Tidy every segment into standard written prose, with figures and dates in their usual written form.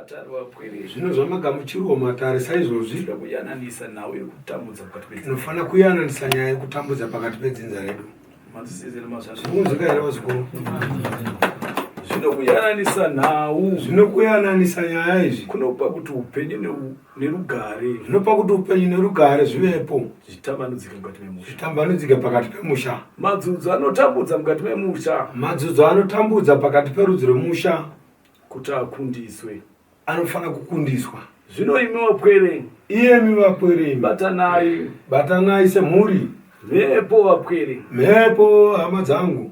matare wapwere zvino zvamagamuchirwa matare saizvozvi zvinoda kuyananisa nhau iri kutambudza pakati pedzinza. Tinofana kuyananisa nyaya yekutambudza pakati pedzinza redu. Manzisizere mazvazvo. Zvinonzwika here vazukuru? Zvinokuyananisa nhau. Zvinokuyananisa nyaya izvi. Kunopa kuti upenyu nerugare. Zvinopa kuti upenyu nerugare zvivepo. Zvitambanudzike mukati memusha. Zvitambanudzike pakati pemusha. Madzudzu anotambudza mukati memusha. Madzudzu anotambudza pakati perudzi rwemusha. Kuti akundiswe. Anofana kukundiswa. Zvino imi vapwere. Iyemi vapwere. Batanai. Batanai semhuri. Mhepo vapwere. Mhepo hama dzangu.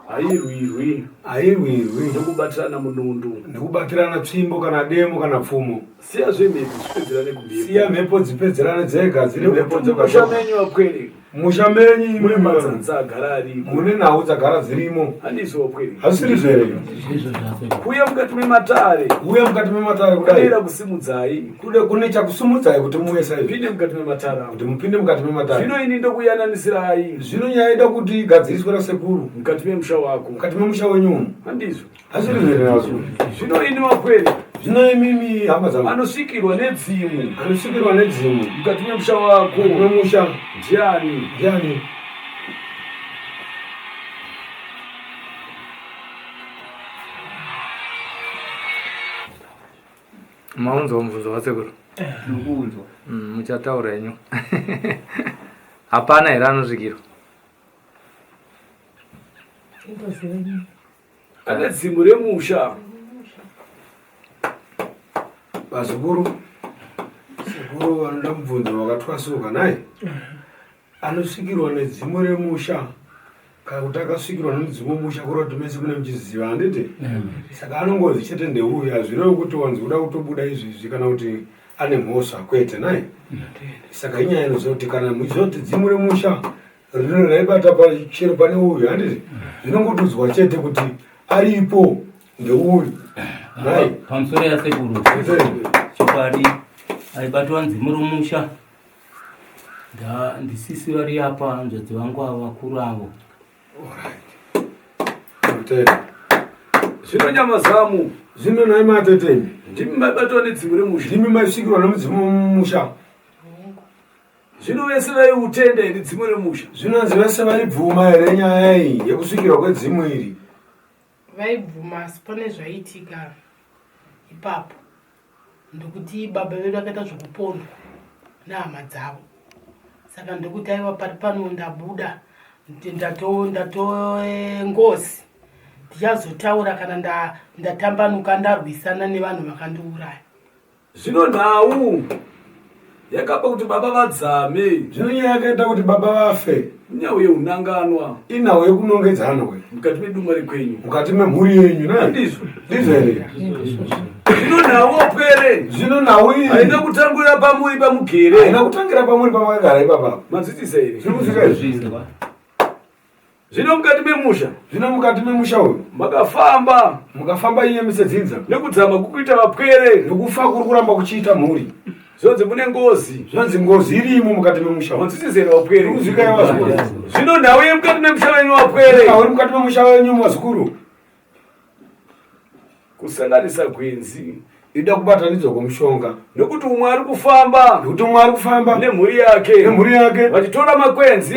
Hairwirwi nekubatirana munundu, nekubatirana tsvimbo kana demo kana pfumo. Siya zvemhepo dzipedzerane kumhepo. Siya mhepo dzipedzerane dzega dziri mhepo musha menyu vapwere. Musha menyu mune madzanza agara ariko. Mune nhau dzagara dzirimo. Handizvo vapwere. Hasiri zvere. Kuya mukati mematare. Uya mukati mematare kudai. Kunoira kusimudzai. Kune chakusimudzai kuti muesa izvi. Pinde mukati mematare. Kuti mupinde mukati mematare. Zvino ini ndokuyananisirai. Zvino nyaya ida kuti igadziriswe nasekuru. Mukati memusha wako. Mukati memusha wenyu. Handizvo. Hasiri zvere nazvo. Zvino ini vapwere. Zvino imimi hama dzangu. Anosvikirwa nedzimu. Anosvikirwa nedzimu. Mukati memusha wako. Memusha. Ndiani? Ndiani? Maunzo mvuzo wasekuru. Nubunzo. Muchataura henyu. Hapana here anosvikirwa. Ane dzimu remusha. Vazukuru. Sekuru vanoda mubvunzo wakatwasuka naye. Anosvikirwa nedzimu remusha. Kana kuti akasvikirwa nedzimu remusha kuroti mese kune muchiziva handiti? Saka anongozi chete ndeuya zvino kuti wanzi uda kutobuda izvi kana kuti ane mhosva kwete naye. Saka inyaya inoziva kuti kana muchizoti dzimu remusha rino raibata pachero pane uyu handiti? Zvinongotudzwa chete kuti aripo ndeuyu. Naye pamusoro yasekuru. Chokwadi aibatwa ndzimu remusha. Ndisisi vari apa nzvadzi vangu ava vakuru avo. Zvino nyama zamu. Zvino nai mateteni. Ndimi maibatwa nedzimu remusha. Ndimi maisvikirwa nemudzimu remusha. Zvino vese vaiutenda here dzimu remusha. Zvinonzi vese vaibvuma here nyaya iyi yekusvikirwa kwedzimu iri. Vaibvuma asi pane zvaiitika ipapo. Ndokuti baba vedu akaita zvokupondwa nehama dzavo. Saka ndokuti aiwa pari pano ndabuda ndatoe ngozi. Ndichazotaura kana ndatambanuka ndarwisana nevanhu vakandiuraya. Zvino nhau yakapa kuti baba vadzame. Zvino nyaya yakaita kuti baba vafe. Nyau yeunanganwa. Inhau yekunongedzanwa. Mukati medumba rekwenyu. Mukati memhuri yenyu na? Ndizvo. Ndizvo here. Zvino nhau wapwere. Zvino nhau iyi haina kutangura pamuri pamugere. Haina kutangira pamuri pamakagara ipapa. Manzwisisa here. Zvinozvika izvi. Zvino mukati memusha. Zvino mukati memusha uyu. Mukafamba iye misedzinza. Nekudzama kukuita vapwere. Nekufa kuri kuramba kuchiita mhuri. Zvonzi mune ngozi. Zvonzi ngozi irimo mukati memusha. Manzwisisa here vapwere. Zvinozvika yavazukuru. Zvino nhau yemukati memusha wenyu vapwere. Nhau mukati memusha wenyu vazukuru. Kusanganisa gwenzi. Ida kubatanidzwa kwemushonga. Nokuti umwe ari kufamba. Nokuti umwe ari kufamba. Nemhuri yake. Vachitora makwenzi.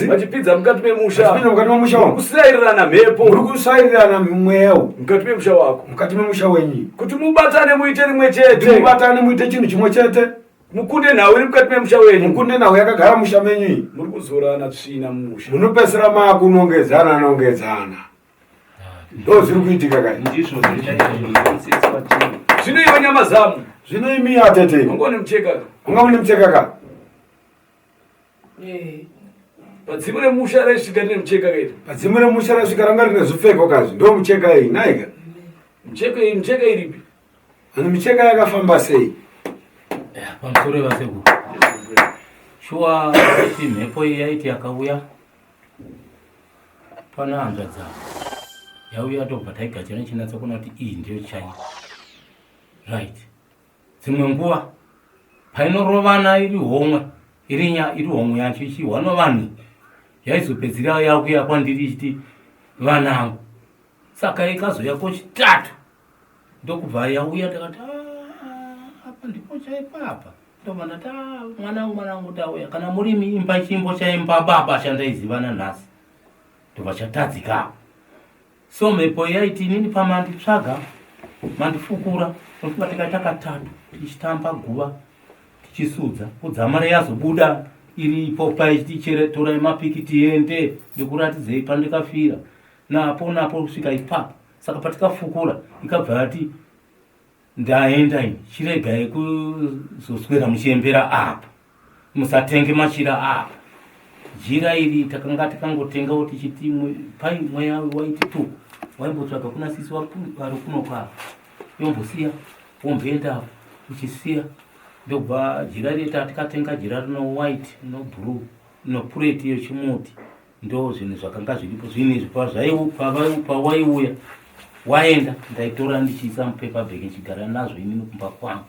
Vachipidza mukati memusha. Vachipidza mukati memusha wako. Kusairirana mhepo. Muri kusairirana mweya. Mukati memusha wako. Mukati memusha wenyu. Kuti mubatane muite rimwe chete. Mubatane muite chinhu chimwe chete. Mukunde nhau iri mukati memusha wenyu. Mukunde nhau yakagara musha menyu. Muri kuzorana tsvina mumusha. Munopesera makunongedzana. Ndo zviri kuitika kai. Ndizvo zvinoitika. Zvino iwe nyama zamu. Zvino imi atete. Ungone mucheka. Ungone mucheka ka. Padzimu remusha raisvika rine mucheka kaita. Padzimu remusha raisvika ranga rine zvipfeko kazi. Ndo mucheka iyi naika. Mucheka iripi? Ani mucheka yakafamba sei? Pamusoro vasekuru. Shuwa kuti mhepo iyi yaiti yakauya. Pana hanzva dzavo. Yauya tobva taigadzira chinatsa kuona kuti iyi ndiyo chaina. Right. Dzimwe nguva painorovana iri homwe, iri homwe yacho ichihwa novanhu. Yaizopedzira yakuya kwandiri ichiti vanangu. Saka ikazoya kochitatu. ndokubva yauya takati apa ndipo chaipapa ndobva ndati mwanangu tauya kana muri imba chimbo chaimba baba chandaizivana nhasi ndobva chatadzikapo. So mhepo yaiti inini pamanditsvaga mandifukura ndofunga tikaita katatu tichitamba guva tichisudza kudzamara yazobuda iripo tichitorai mapiki tiende ndikuratidzei pandikafira napo kusvika ipapo. Saka patikafukura ikabva yati ndaenda ini chiregai kuzoswera muchiembera apa, musatenge machira apa. Jira iri takanga tikangotengawo tichiti pai mweya waiti tu waimbotsvaga kuna sisi vari kuno kwavo yombosiya womboenda uchisiya. Ndobva jira iri tikatenga jira rino white no blue no pureti yechimuti ndo zvinhu zvakanga zviripo zvinezvi pawaiuya waenda ndaitora ndichiisa mupepa bhegi chigara nazvo inini kumba kwangu.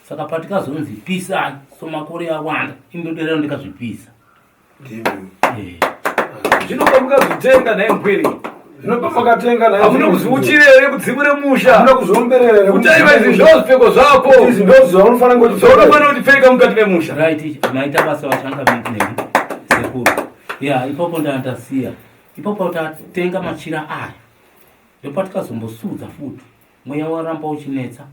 Saka patikazonzi pisai somakore awanda indodera ndikazvipisa. Zvinopa mukazvitenga naye mkwiri zvinopa makatenga naye hamuna kuziuchirere kudzimure musha hamuna kuzomberere kutaiva izvi zvozvipfeko zvako izvi ndozvaunofana kutipfeka mukati memusha. Right, maita basa vachanga vitinei sekuru. Ipapo ndandasiya. Ipapo tatenga machira aya. Ndopatikazombosuudza futi. Mweya waramba uchinetsa.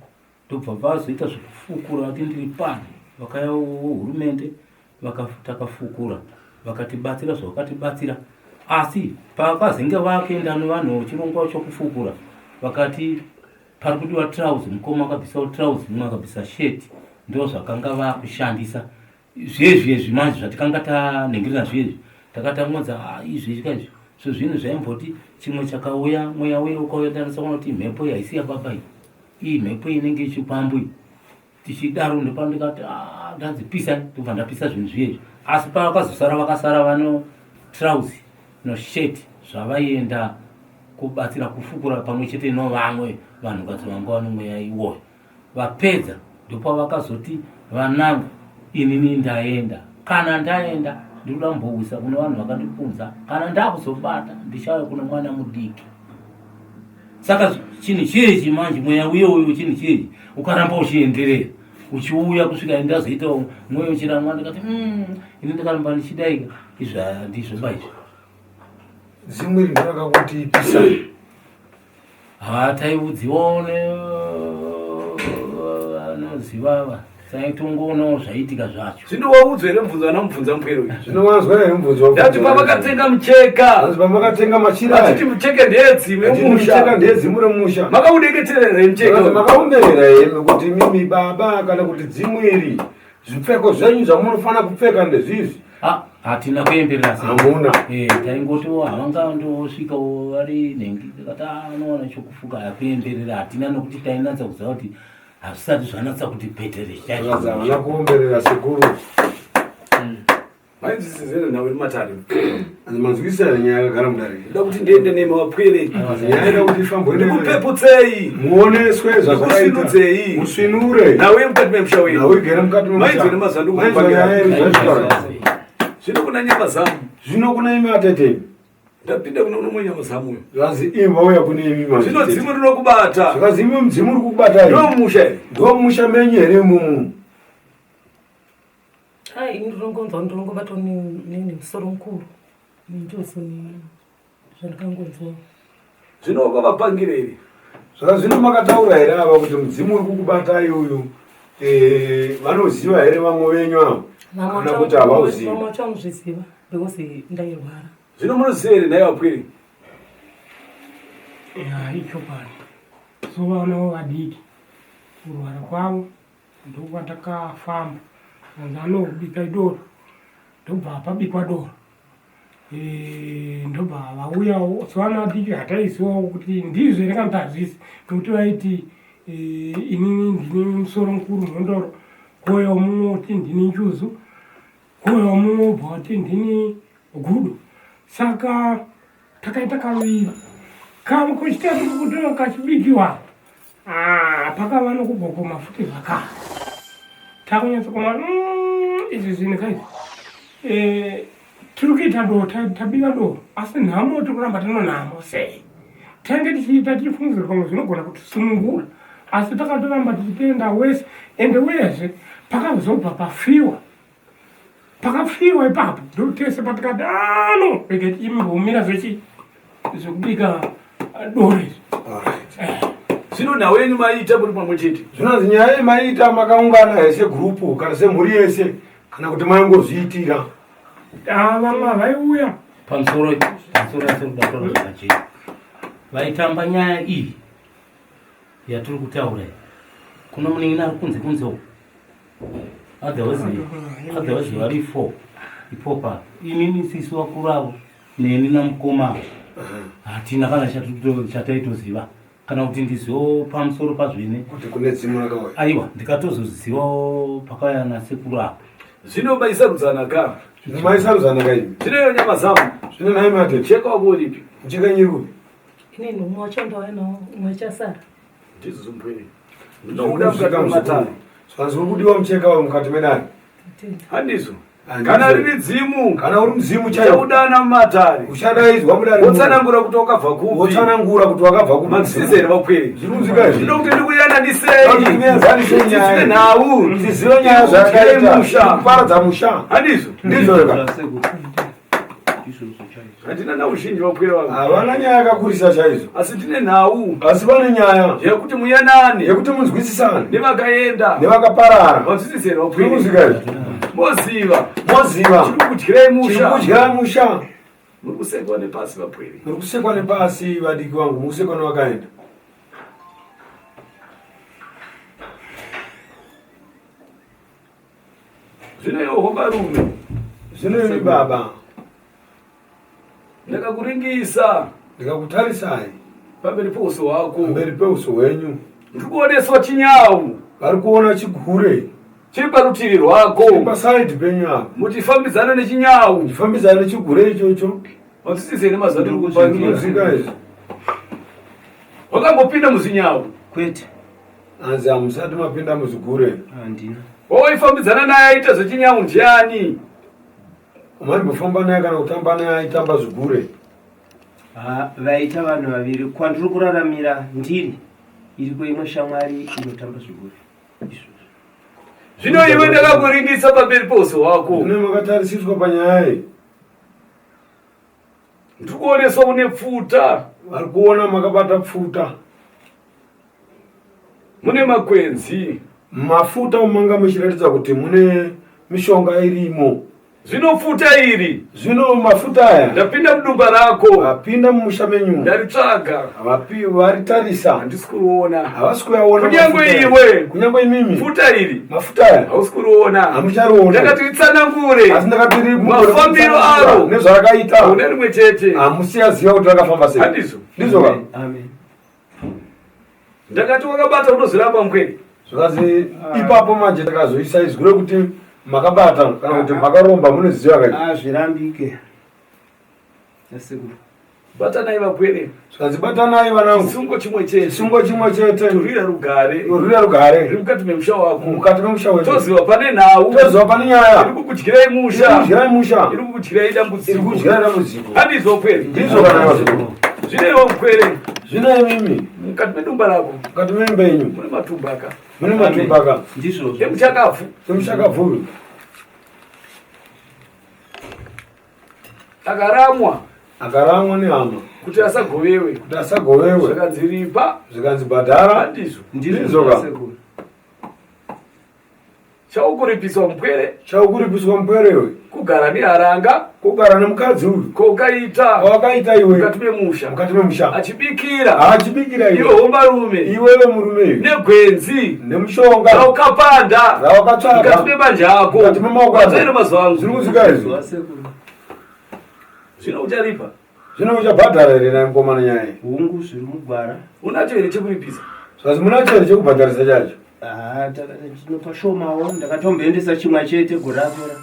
Ndobva vazoita zvekufukura kuti ndiri pano. Vakaya hurumende vakafukura. Vakatibatsira zvavakatibatsira. Asi pakazenge vakuenda nevanhu chirongwa chokufukura. Vakati pari kudiwa trouser, mukoma akabvisa trouser, mumwe akabvisa shirt. Ndo zvakanga vakushandisa. Zvezvi manje zvatikanga tanengirira zvezvi. Takatamodza izvi izvi. So zvinhu zvaimboti chimwe chakauya mweya uya ukauyandanisa kuti mhepo yaisiya baba iyi mhepo inenge ichipambu iyi tichidaro ndepandikati ndadzipisa ndobva ndapisa zvinhu zvezvi. Asi pakazosara vakasara vano trouser no shirt zvavaienda kubatsira kufukura pamwe chete novamwe vanhukadzi vanga vano mweya iwoyo. Vapedza ndipo vakazoti vanangu inini ndaenda, kana ndaenda ndikuda kumbowisa kuna vanhu vakandipunza, kana ndakuzobata ndichauya kuna mwana mudiki. Saka chinhu chechi manje mweya uyo chinhu chechi ukaramba uchienderera uchiuya kusvika ndazoita mweya uchiramwa ndikati ini ndikaramba ndichidaika izvi handizvo baizvo. Zimwe rakakuti pisai taiudziwawo anoziva taitongonawo zvaitika zvacho. Zvino waudzwa here mubvunzo anamubvunza mupwero izvi? Zvino wanzwa here mubvunzo? Ndati pamakatenga mucheka. Ndati pamakatenga machira. Achiti mucheka ndeyedzimwe musha. Mucheka ndeyedzimwe remusha. Makaudeketerera mucheka. Makaumberera here kuti mimi baba kana kuti dzimwiri zvipfeko zvenyu zvamunofana kupfeka ndezvizvi. Hatina kuemberera sei. Hamuna. Taingotiwo havanga ndosvika vari nhengi tikati anowana chokufuka hakuemberera hatina nokuti tainatsa kuziva kuti hazvisati zvanatsa kuti petere chacho. Havana kuomberera sekuru. Maizvisizere nawe matare. Manzwisisa nyaya yakagara mudare. Ndoda kuti ndiende nemapwere. Nyaya kuti ifambwe nene. Ndikupeputsei. Muoneswe zvakaita. Kusvinudzei. Musvinure. Nawe mukati memusha wenyu. Nawe gere mukati memusha. Maizwe nemazanduku. Maizwe nyaya zvino kuna nyama zamu. Zvino kuna imi atete. Ndapinda kuna unomwe nyama zamu. Zvazi imba uya kune imi manje. Zvino dzimu rinokubata. Zvakazi imi mdzimu uri kukubata. Ndo musha here. Ndo musha menyu here mumu. Ndinongobatwa nemusoro mukuru nenjozi zvandakangonzwa. Zvino kwavapangire here. Zvaka zvino makataura here ava kuti mudzimu uri kukubatai uyu vanoziva here vamwe venyu avo? Kana kuti havauzivi? Vamwe vacho vanozviziva because ndairwara. Zvino munoziva here naye wapwiri? Icho pano sovanawo vadiki kurwara kwavo ndokwatakafamba anzi anobika idoro ndobva pabikwa doro ndobva vauyawo sovana vadiki hataizivawo kuti ndizvo here kana tazvisi nokuti vaiti inini ndine musoro mukuru nhondoro koyawo mumwe kuti ndini njuzu koyawo mumwe ubva kuti ndini gudo. Saka takaita kaviri kamwe kuchitatu kuti kachibikiwa pakava nokugogoma futi zvakare takunyatsa kuona izvi zvinhu kaizvi tiri kuita doro tabika doro asi nhamo tiri kuramba tinonhamo sei tange tichiita tichifungidzira pamwe zvinogona kuti sunungura asi takatoramba tichitenda wese ende uyezve pakazobva pakafiwa ipapo ndotese patikati rege timbomira zvekubika dori. Zvino nawenyu maita muri pamwe chete? Zvinonzi nyaya maita makaungana hese grupu kana semhuri yese kana kuti maingozviitira? Vamwe vaiuya pamusoro asekudatorozvakachena vaitamba nyaya iyi yatiri kutaura kuno munenge ari kunze otherwise vari 4 ipopa inini sisi wakuru avo neni namukoma hatina kana chataitoziva kana kuti ndizivo pamusoro pazvine kuti kune dzimu rakauya. aiwa ndikatozozivawo pakauya nasekuru apo. Zvino maisarudzana ka? Maisarudzana kaini? Zvino nyama zamu? Zvino naye mate? Cheka wako uripi? Mcheka nyirikupi? Inini umwe wachondowana umwe chasara. Ndizo zumpwene. Ndinokuda mukati mwematare. Svanzi urikudiwa mucheka wayo mukati medani? Handizo. Kana riri dzimu, kana uri mudzimu chaiwo chaudana mumatare, uchadaidzwa mudare, wotsanangura kuti wakabva kupi, wotsanangura kuti wakabva kupi. Matisizere vakweri zvinonzika izvi. Zvino kuti ndikuyananisei tizive nhau, tizive nyaya zvakaita kuparadza musha. Handizo ndizvo hatina nhau zhinji vakweri vangu. Havana nyaya yakakurisa chaizvo, asi tine nhau, asi vane nyaya yekuti muyanane, yekuti munzwisisane nevakaenda nevakaparara. Matisizere vakweri. Zvinonzika izvi. Moziva chirikudyirai musha, muri kusekwa nepasi vapweri, muri kusekwa nepasi vadiki vangu, muri kusekwa nevakaenda. Zvino iwo varume, zvino imi baba, ndakakuringisa, ndikakutarisai pamberi pouso hwako, pamberi peuso hwenyu, ndikuoneswa chinyau, vari kuona chigure chiri parutivi rwako, pasaidi penyu apo, mutifambidzana nechinyau, ndifambidzana nechigure ichocho. Matisizere nemazano ari kupangira izvi. wakambopinda muzinyau? Kwete. Anzi hamusati mapinda muzigure. Handina. Waifambidzana naye aita zvechinyau ndiani? Maimbofamba naye kana kutamba naye aitamba zvigure? Vaita vanhu vaviri kwandiri kuraramira ndiri iriko imwe shamwari inotamba zvigure. Zvino iwe ndakakuringisa pamberi pouso hwako, zvino makatarisiswa panyaya iyi, ndikuoneswa une pfuta, vari kuona makabata pfuta, mune makwenzi, mafuta manga muchiratidza kuti mune mishonga irimo. Zvino pfuta iri, zvino mafuta aya ndapinda mudumba rako, vapinda mumusha menyu, ndaritsvaga, varitarisa, handisi kuona, havasi kuyaona. Kunyangwe imimi pfuta iri, mafuta aya hausi kuriona, hamuchariona. Ndakati tsanangure, asi ndakati mafambiro aro nezvarakaita, une rimwe chete, hamusiyaziva kuti rakafamba sei. Handizo ndizvo. Amen. Ndakati wakabata unozviramba mkweri. Zvikazi ipapo manje takazoisa izwi rekuti makabata kana kuti makaromba munoziva kai. Zvirambike. Yasekuru. Batanai vapwere. Zvikazi batanai vanangu. Chisungo chimwe chete. Chisungo chimwe chete. Turira rugare. Turira rugare. Riri mukati memusha wako. Mukati memusha wetu. Toziva pane nhau. Toziva pane nyaya. Iri kukudyirai musha. Iri kukudyirai musha. Iri kukudyirai dambudziko. Iri kukudyirai dambudziko. Handizvo pwere. Ndizvo kana vazvo. Zvino iwo mkwere. Zvino imimi. Mukati medumba rako. Mukati memba yenyu. Mune matumbaka. Mune matumbaka. Ndizvo. Emuchakafu. Emuchakafu. Akaramwa nehama. Kuti asagovewe. Kuti asagovewe. Zvakanzi ripa. Zvikanzi bhadhara. Handizvo. Ndizvo ka. Chaukuripiswa mupwere. Chaukuripiswa mupwerewe. Kugara neharanga. Kugara nemukadzi uyu. Kwaukaita. Wakaita iwe. Mukati memusha. Mukati memusha. Achibikira. Achibikira iwe. Iwe hombarume. Iwewe murume iwe. Negwenzi. Nemushonga. Raukapanda. Rawakatsvaga. Mukati mebanja ako. Mukati memaoko ako. Matsairo mazuva angu. Zviri kuzika izvi. Zvino ucharipa. Zvino uchabhadhara here naye mukomana nyaya iyi. Hungu zviri mugwara. Unacho here chekuripisa. Zvikazi munacho here chekubhadharisa chacho. Ndinopa shomawo ndakatomboendesa chimwe chete gorapora.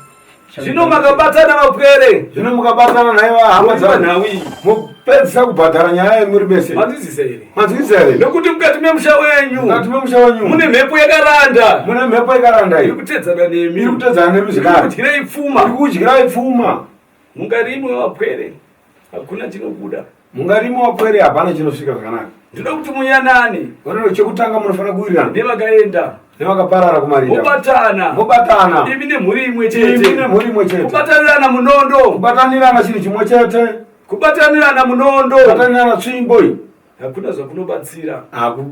Zvino makabatana vapwere. Zvino mukabatana naye vahama dzanhawi. Mupedzisa kubhadhara nyaya yemuri bese. Manzwisisa here. Manzwisisa here. Nokuti mukati memusha wenyu. Mukati memusha wenyu. Mune mhepo yakaranda. Mune mhepo yakaranda. Iri kutedzana nemi. Iri kutedzana nemi zvakare. Iri kudyirai pfuma. Iri kudyirai pfuma. Mungarimwe vapwere. Hakuna chinobuda. Mungarimwe vapwere hapana chinosvika zvakanaka. ndinoda kuti munyanani. Vanenge chekutanga munofana kuwirirana. Nevakaenda. Nevakaparara kumarinda. Mubatana. Imi nemhuri imwe chete. Kubatanirana munondo. Kubatanirana chinhu chimwe chete. Kubatanirana munondo. Kubatanirana tsvimbo. Hakuna zvakunobatsira.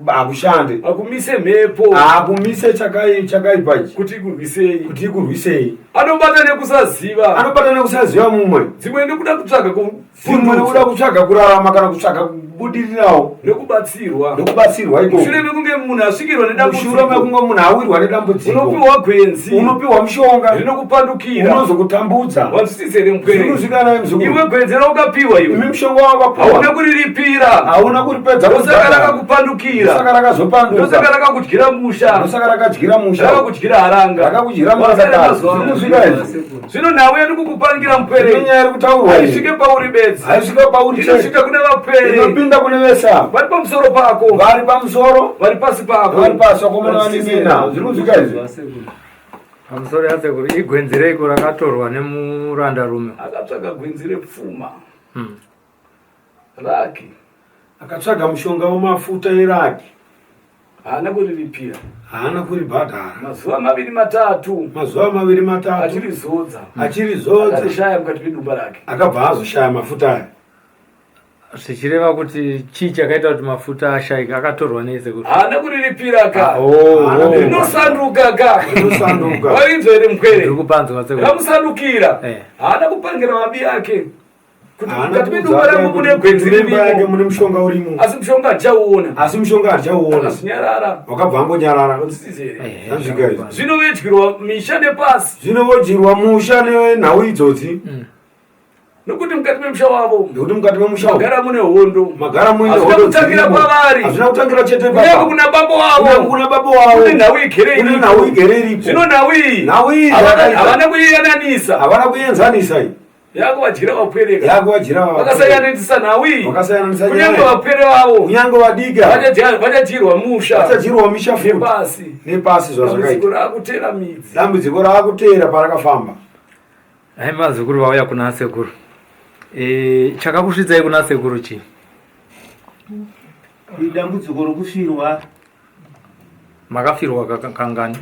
Akushande. Akumise mhepo. Akumise chakaipa ichi. Kuti ikurwisei. Anobata nekusaziva mumwe. Dzimwe nekuda kutsvaga kurarama kana kutsvaga kubudirirawo. Nekubatsirwa iko. Mushure mekunge munhu asvikirwa nedambudziko. Mushure mekunge munhu awirwa nedambudziko. Unopiwa gwenzi. Unopiwa mushonga. Rinokupandukira. Unozokutambudza. Wanzwisisa here mkwere. Zvinozvikana mzukuru. Iwe gwenzi raukapiwa iwe. Imi mushonga wakapiwa. Hauna kuriripira. Hauna kuripedza. Ndosaka rakakupandukira. Ndosaka rakazopandukira. Ndosaka rakakudyira musha. Ndosaka rakadyira musha. Rakakudyira haranga. Rakakudyira musha. Zvino nawe ari kukupangira mupere. Inyaya kutaurwa. Haisvike pauri bedzi. Haisvike pauri chete. Inosvika kune vapere. Inopinda kune vesa. Vari pamusoro pako. Vari pamusoro. Vari pasi pako. Vari pasi wakomana vanimina. Zvinozvika izvi. Pamusoro yasekuru igwenzi reiko rakatorwa nemuranda rume. Akatsvaga gwenzi repfuma. Raki. Akatsvaga mushonga wemafuta eraki. Haana kuriripira. Haana kuribhadhara. Mazuva maviri matatu. Achirizodza. Akashaya mukati medumba rake. Akabva azoshaya mafuta aya. Zvichireva kuti chii chakaita kuti mafuta ashayika akatorwa nesekuru. Haana kuriripira ka. Inosanduka ka. Wainzwa here mkwere. Ndiri kupanzwa sekuru. Ramusandukira. Haana kupangira mabi ake. Kuti mukati medumba rako mune gwenzi ririmo. Mune mushonga urimo. Asi mushonga achauona. Akasinyarara. Wakabva angonyarara. Zvinovedyirwa misha nepasi. Zvinovodyirwa musha nenhau idzodzi. Nokuti mukati memusha wavo. Ndokuti mukati memusha magara mune hondo. Hazvina kutangira kwavari. Hazvina kutangira chete papa. Kunyange kuna baba wavo. Kune nhau igere iripo. Zvino nhau iyi. Havana kuiyananisa. Havana kuienzanisa iyi. Yakuvadyira vapwereka. Vakasayananisa nhau iyi. Kunyange vapwere vavo. Kunyange vadiga. Vachadyirwa musha. Vachadyirwa misha nepasi. Nepasi zvazvakaita. Dambudziko raakutera midzi. Dambudziko raakutera parakafamba. Hai mazukuru vauya kuna sekuru. Chakakusvidzai kuna sekuru chii? Dambudziko rokufirwa. Makafirwa kangani?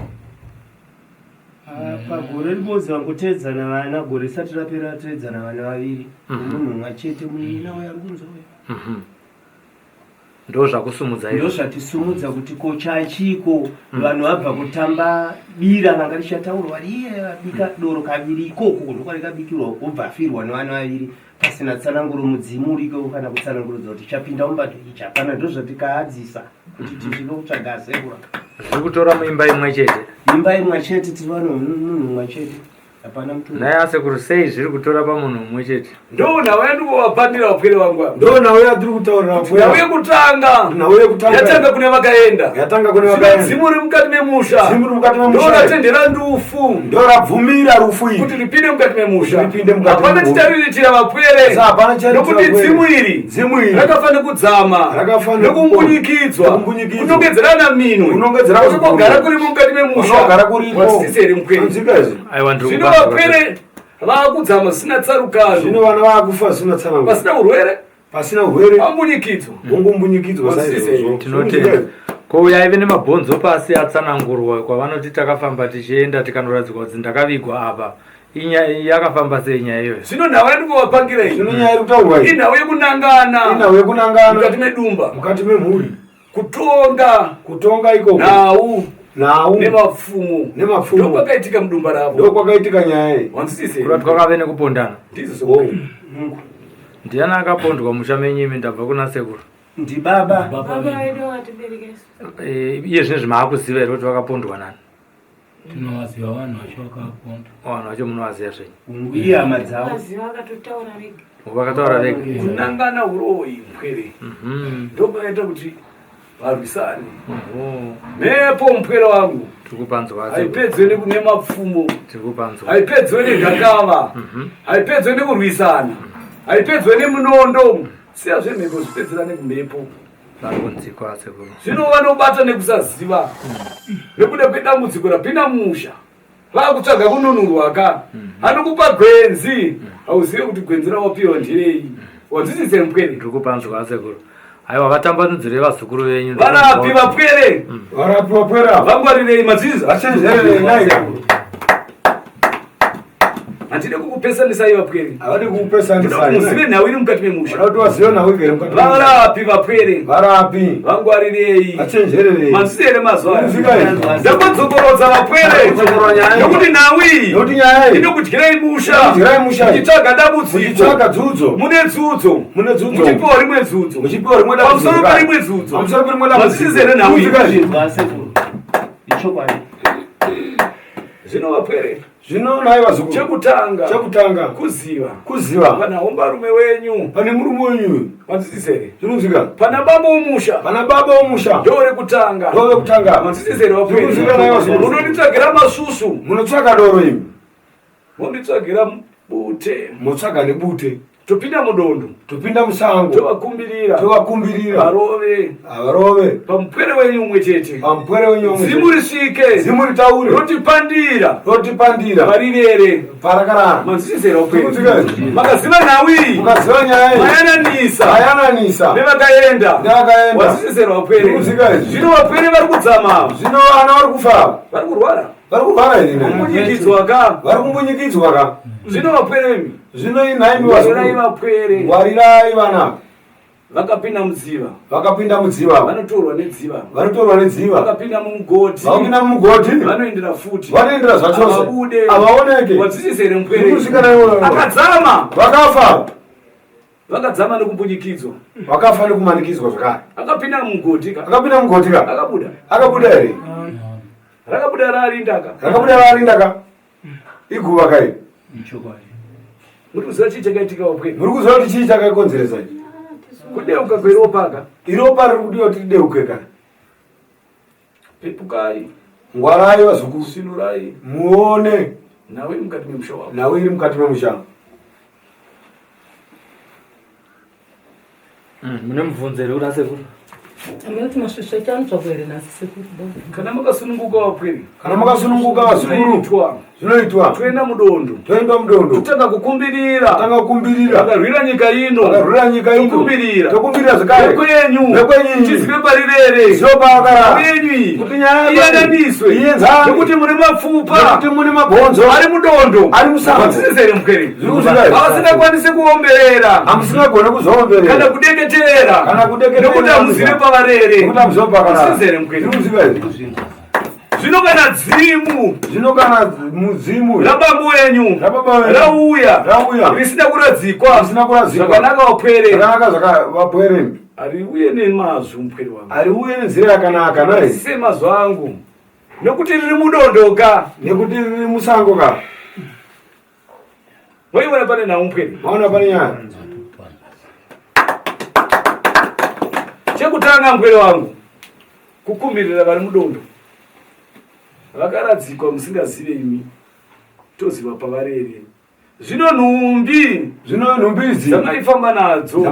Pagore ribodzi vangotedzana vana, gore risati rapera tedzana vana vaviri. Munhu mumwe chete muina uya ari kunzi uya. Ndo zvakusumudza izvo. Ndo zvatisumudza kuti kochachiko vanhu vabva kutamba bira ranga richataurwa riye bika doro kaviri ikoko ndo kwarekabikirwa kubva afirwa nevana vaviri pasina tsananguro mudzimu uriko kana kutsanangurodza kuti chapinda mumbato ichi hapana. Ndo zvatikaadzisa kuti tizvino kutsvaga sekura. Zviri kutora muimba imwe chete. Imba imwe chete tiri vanhu munhu umwe chete. Hapana mtu. Naye asekuru sei zviri kutora pamunhu umwe chete. Ndo nawe ndikuvapanira vapwere vangu. Ndo nawe atiri kutaurira vapwere. Nawe kutanga. Yatanga kune vakaenda. Zimu riri mukati memusha. Ndo ratendera ndufu. Ndo rabvumira rufu iyi. Kuti ripinde mukati memusha. Hapana chitaririchira vapwere. Nokuti dzimu iri rakafanira kudzama. Nokumbunyikidzwa. Kunongedzerana minwe. Kugara kuri mukati memusha. Wasisi here mkwere. Zvino vapwere vaakudzama zvisina tsarukano. Zvino vana vaakufa zvisina tsarukano. Pasina urwere. Ambunyikidzwa. Ungombunyikidzwa saizvozvo. Tinotenda. Ko yaive nemabhonzo pasi atsanangurwa kwavanoti takafamba tichienda tikandoratidza kuti ndakavigwa apa. Yakafamba sei nyaya iyoyo? Zvino nhau yandikuvapangira iyi. Zvino nyaya iri kutaurwa iyi. Inhau yekunangana. Inhau yekunangana. Mukati medumba. Mukati memhuri. Kutonga ikoko. Nhau nemapfumo. Ndo kwakaitika mudumba ravo. Ndo kwakaitika nyaya iyi. Wanzwisisa kurati kwakave nekupondana. Ndizvo. Ndiani akapondwa musha menyimi ndabva kuna sekuru? Ndi baba. Baba vedu vatiberekesa. Iye zvinezvi maakuziva here kuti vakapondwa nani? Tinovaziva vanhu vacho vakaponda. Vanhu vacho munovaziva zvenyu? Uye hama dzavo. Vakatotaura vega. Vakataura vega. Kunangana uroyi mupwere. Ndo kwakaita kuti varwisane. Mhepo mupwere wangu. Tikupanzwa. Haipedzwe nemapfumo. Tikupanzwa. Haipedzwe negakava. Haipedzwe nekurwisana. Haipedzwe nemunondo. Siya zvemhepo zvipedzera nekumhepo. Varikunzikwa sekuru. Zvino vanobata nekusaziva. Nekuda kwedambudziko rapinda musha. Vakutsvaga kununurwa ka. Anokupa gwenzi. Hauzive kuti gwenzi rawapiwa ndirei. Wanzwisise mupwere. Tikupanzwa sekuru. aiwa vatambanudzire vazukuru venyu varapi vapwere varapi vapwera vangwarirei madziza vachenjererei naika handide kukupesanisai vapwere havadi kukupesanisai muzive nhau iri mukati memusha kuti vazive nhau igere mukati varapi vapwere varapi vangwarirei vachenjererei manzisi here mazuva ndakodzokorodza vapwere nokuti nawi nokuti nyaya iyi inokudyirei musha kudyrai musha muchitsvaga dambudziko muchitsvaga dzudzo mune dzudzo muchipiwa rimwe dzudzo muchipiwa rimwe pamusoro perimwe dzudzo pamusoro perimwe dambudziko manzisi here nhau iyi ichokwadi zvino vapwere zvino nai vazukuru chekutanga kuziva pana hombarume wenyu pane murume wenyu manzisisere zvinozvika pana baba womusha ndore kutanga manzisisere munonditsvagira masusu munotsvaga doro imi monditsvagira bute motsvaga nebute topinda mudondo topinda musango tovakumbirira varove pamupwere wenyu umwe chete zimu risvike zimu ritaure rotipandira varirere parakarara manzisisera ukwere makaziva nhau mukaziva nyaya mayananisa nevakaenda wazisisera ukwere zvino vapwere vari kudzama zvino vana vari kufa vari kurwara vari kumbunyikidzwa ka zvino vapwere zvino inhaimiwarirai vapwere ngwarirai vana vakapinda mudziva vanotorwa nedziva vakapinda mumugoti vanoendera futi vanoendera zvachose havaoneke wadzisisere mupwere akadzama vakafa vakadzama nekumbunyikidzwa vakafa nekumanikidzwa zvakare akapinda mugoti akabuda here rakabuda raarindaka iguva kai muri kuziva chii chakaitika vapwere muri kuziva kuti chii chakaikonzeresa kudeuka kweropa iropa riri kudiwa kuti rideuke ka pepukai ngwarai vazukuru sinurai muone nhau iri mukati memusha wavo nhau iri mukati memusha mune mubvunzeri una sekuru Amati mashisha chantswa kwere nasi sekuru. Kana makasununguka vapwere vazukuru zvinoitwa toenda mudondo totanga kukumbirira vakarwira nyika ino tokumbirira zvakare vekwenyu tizive parirere yenyu iyananiswe nekuti mune mapfupa mune mabhonzo ari mudondo ari musango vasisere mupwere havasingakwanisi kuomberera hamusingagone kuzoomberera kana kudeketera nekuti hamuzive pavarere vasisere mupwere zvino kana mudzimu rabambo wenyu rauya risina kuradzikwa zvakanaka vapwere hariuye nemazvo mupwere wangu hariuye nenzira yakanaka nai semazvo angu nekuti riri mudondoka nekuti riri musango ka waiona pane nhau mupwere maona pane nyaya chekutanga mupwere wangu kukumbirira vari mudondo vakaradzikwa musingazive imi toziva pavarere zvino nhumbi idzi dzamaifamba nadzo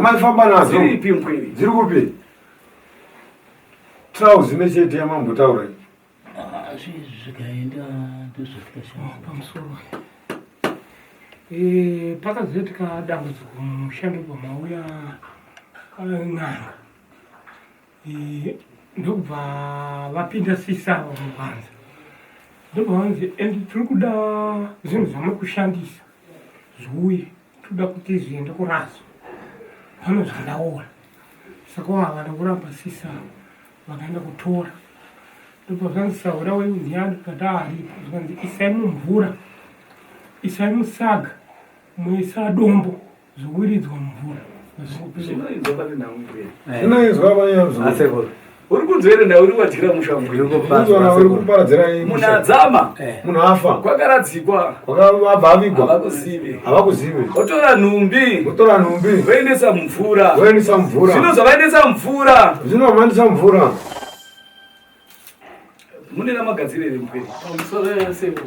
dziripi mupwere dziri kupi trauzi nechete yamambotaura zvikaenda pamusoro pakazoitika dambudziko mushando pamauya n'anga ndobva vapinda sisava mubanza ndobva vanzi endi tiri kuda zvinhu zvamakushandisa zviuye toda kuti zviende kurazo pano zvandaona saka wavana kuramba sisava vakaenda kutora ndobva zvanzi saura weundiani kata aripo zvanzi isai mumvura isai musaga muisa dombo zviwiridzwa mumvura zvinoizwa vanyazo uri kunzwere ndau uri kuvadyira mushauri kuparadzira munadzama munhu afa kwakaradzikwa kwakabva avigwa havakuzive otora nhumbi voendesa mumvura zvino zvavaendesa mumvura zvinovaendesa mumvura mune namagadzirire mupwere pamusoro yaseko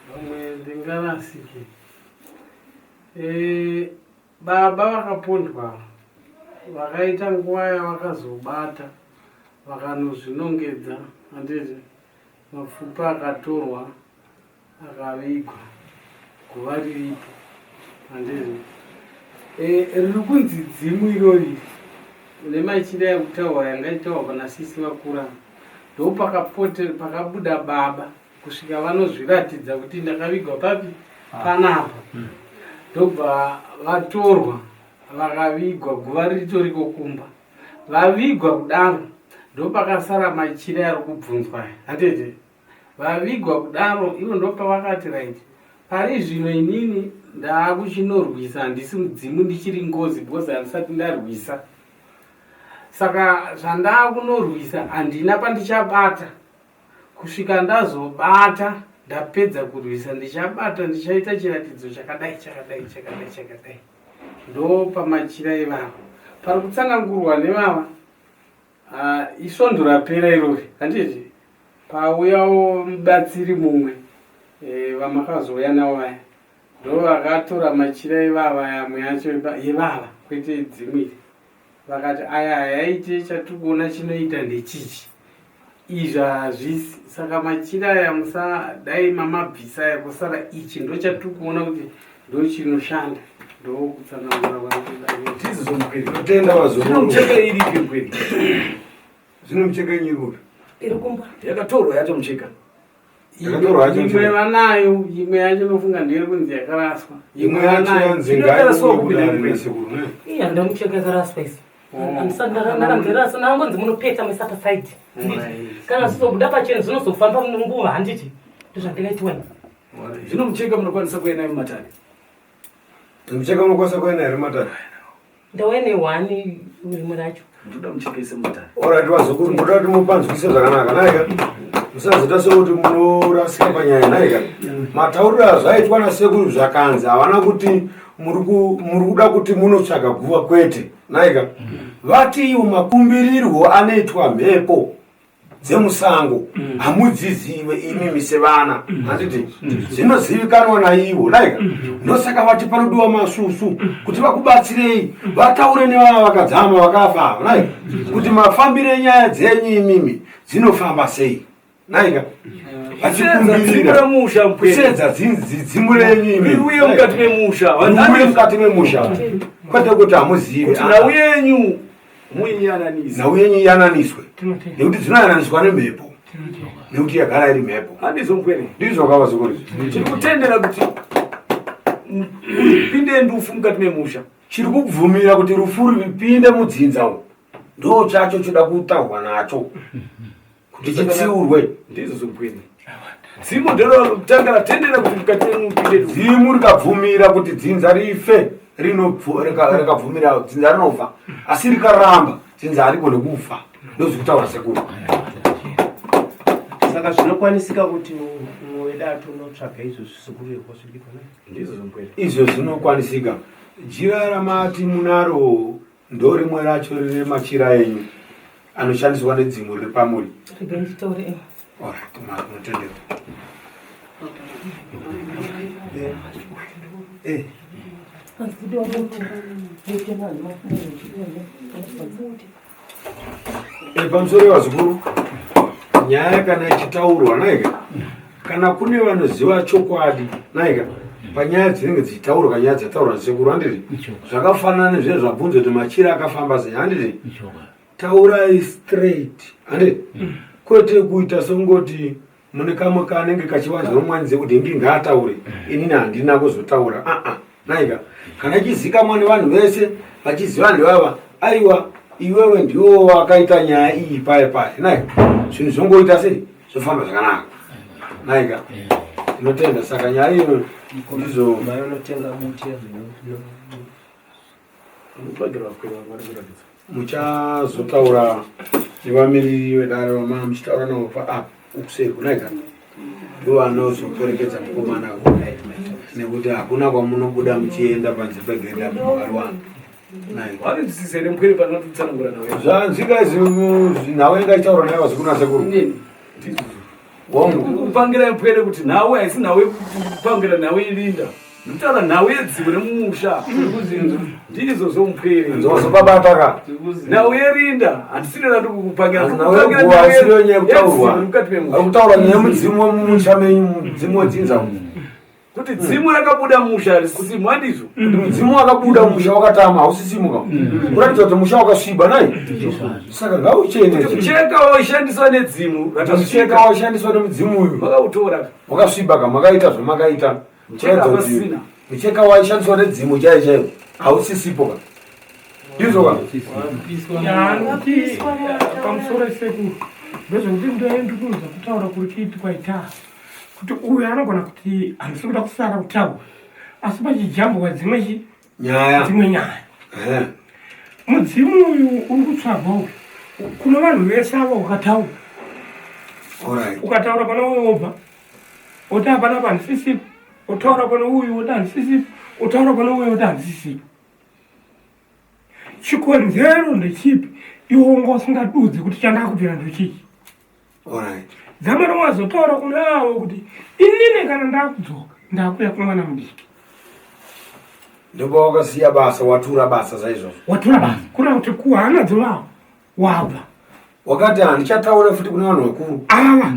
vamwe ndingarasike baba vakapondwa vakaita nguva yavakazobata vakanozvinongedza handiti mapfupa akatorwa akavigwa guva riripo handiti riri kunzi dzimu irori nemaichira ekutaura yangaitawa kana sisi vakura ndo pakabuda baba kusvika vanozviratidza kuti ndakavigwa papi panapa ndobva vatorwa vakavigwa guva ritoriko kumba vavigwa kudaro ndo pakasara machira ari kubvunzwa hatete vavigwa kudaro ivo ndo pavakati right pari zvino inini ndaakuchinorwisa handisi mudzimu ndichiri ngozi because handisati ndarwisa saka zvandaakunorwisa handina pandichabata kusvika ndazobata ndapedza kurwisa ndichabata ndichaita chiratidzo chakadai ndo pamachira ivava pari kutsanangurwa nevava isvondo rapera irori handiti pauyawo mubatsiri mumwe vamakazouya nawo vaya ndo vakatora machira ivava yamwe yacho yevava kwete dzimwiri vakati aya hayaite chatikuona chinoita ndechichi izvi hazvisi saka machira aya musadai mamabvisa aya kusara ichi ndo chatikuona kuti ndo chinoshanda ndo kutsanangura vanotenda vazomucheka iripi kweri zvinomucheka inyiruri iri kumba yakatorwa yatomucheka imwe vanayo imwe yacho nofunga ndiri kunzi yakaraswa imwe yacho handamucheka yakaraswa isi ndaramzerasa nangonzi munopeta mesapasaidi kana zvizobuda pacheni zvinozofamba munguva handiti ndozvandingaitiwani zvino mucheka munokwanisa kuenda mumatare mucheka munokwanisa kuenda here mumatare ndauya nehwani rimwe racho ndoda mucheka ise mumatare orati vazokuru ndoda kuti mupanzwise zvakanaka naika musazita sekuti munorasika panyaya naika matauriro azvaitwa nasekuru zvakanzi havana kuti muri kuda kuti munotsvaga guva kwete naika vati iwo makumbirirwo anoitwa mhepo dzemusango hamudzizive imi sevana handiti zvinozivikanwa naivo naika ndosaka vati panodiwa masusu kuti vakubatsirei vataure nevava vakadzama vakafa naika kuti mafambire nyaya dzenyu imimi dzinofamba sei naika vachikumbirira kusedza dzimu renyu iuye mukati memusha mukati memusha kwete kuti hamuzive nhau yenyu muinyananiswe nhau yenyu iyananiswe nekuti dzinoyananiswa nemhepo nekuti yagara iri mhepo handizomupwere ndizvo kavazukuri tiri kutendera kuti pinde ndufu mukati memusha chiri kubvumira kuti rufu ripinde mudzinza ndo chacho choda kutaurwa nacho kuti chitsiurwe ndizvo zomupwere dzimu nderotanga ratendera kuti mukati memupinde dzimu rikabvumira kuti dzinza rife rikabvumira dzinza rinofa asi rikaramba dzinza harigone kufa ndozvikutaura sekuru saka zvinokwanisika kuti mwedatu unotsvaga izvo zvisikurirwa zvirikona ndizvo zomupwere izvo zvinokwanisika jira ramati munaro ndo rimwe racho rine machira enyu anoshandiswa nedzimu riri pamuri notendera pamusoro wevazukuru nyaya kana ichitaurwa naika kana kune vanoziva chokwadi naika panyaya dzinenge dzichitaurwa nyaya dzataurwa nasekuru handiti zvakafanana nezvine zvabvunzwa kuti machira akafamba sei handiti taurai straight handiti kwete kuita songoti mune kamwe kanenge kachivanzwa nomwanidze kuti ndingataure inini handina kuzotaura naika kana chizikamwa nevanhu vese vachiziva ndevava aiwa iwewe ndiwo wakaita nyaya iyi paye naika zvinhu zvongoita sei zvofamba zvakanaka naika inotenda saka nyaya ino ndizo mayonotenga buti muchazotaura nevamiriri vedare vamana muchitaura navo paapo ukuseri kunaika ndo vanozoperekedza mukomana nekuti hakuna kwamunobuda muchienda panze pegenda muwariwana zvanzika nhau ingaitaura naye vazikuna sekuru kupangira mpwere kuti nhau haisi nhau yekupangira nhau irinda nditaura nhau yedzivo remumusha ndizvo zomupwere nzozopabataka nhau yerinda handisirera ndikukupangiraarikutaura nemudzimu wemumusha menyu mudzimu wedzinza kuti dzimu rakabuda musha risisimu handizvo kuti mudzimu wakabuda musha wakatama hausisimuka kuratidza kuti musha wakasviba nai saka ngauchene mucheka waishandiswa nedzimu mucheka waishandiswa nemudzimu uyu makautora wakasviba ka makaita zvamakaita mucheka waishandiswa nedzimu chaiyo chaiyo hausisipo ka ndizvo ka pamusoro esekuru ndozvokuti ndoendikuudza kutaura kuri kuitwa ita kuti uyu anogona kuti handisi kuda kusara kutaura asi pachijambwa dzimwe nyaya mudzimu uyu uri kutsvagwa uyu kuno vanhu vese ava ukataura ukataura pana uyu wobva oti hapana pandisisipo utaura pana uyu oti handisisipo utaura pana uyu oti handisisipo chikonzero ndechipi iwo unga usingadudzi kuti chandakubvira ndochichi dzamara wazotaura kuna avo kuti inini kana ndakudzoka ndakuya kumwana mudiki ndipo wakasiya basa watura basa saizvozvo watura basa kuna kuti kuhana dzovavo wabva wakati handichataura futi kune vanhu vakuru ava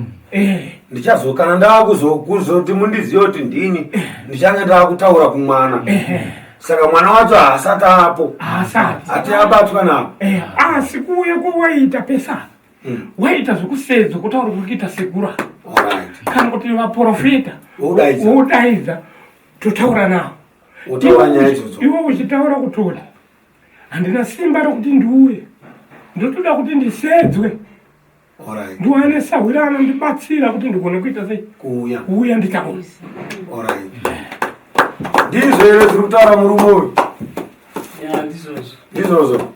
ndichazokana ndakuzoti mundizive kuti ndini ndichange ndakutaura kumwana saka mwana wacho haasati apo hati abatwa napo asi kuuya kwawaita pesana waita zvokusedzwa kutaura kuri kuita segura kana kuti vaprofita wodaidza totaura navo iwe uchitaura kutoti handina simba rokuti ndiuye ndotoda kuti ndisedzwe ndiwane sahwira anondibatsira kuti ndigone kuita sei kuuya nditaura ndizvo here ziri kutaura murume uyu ndizvozvo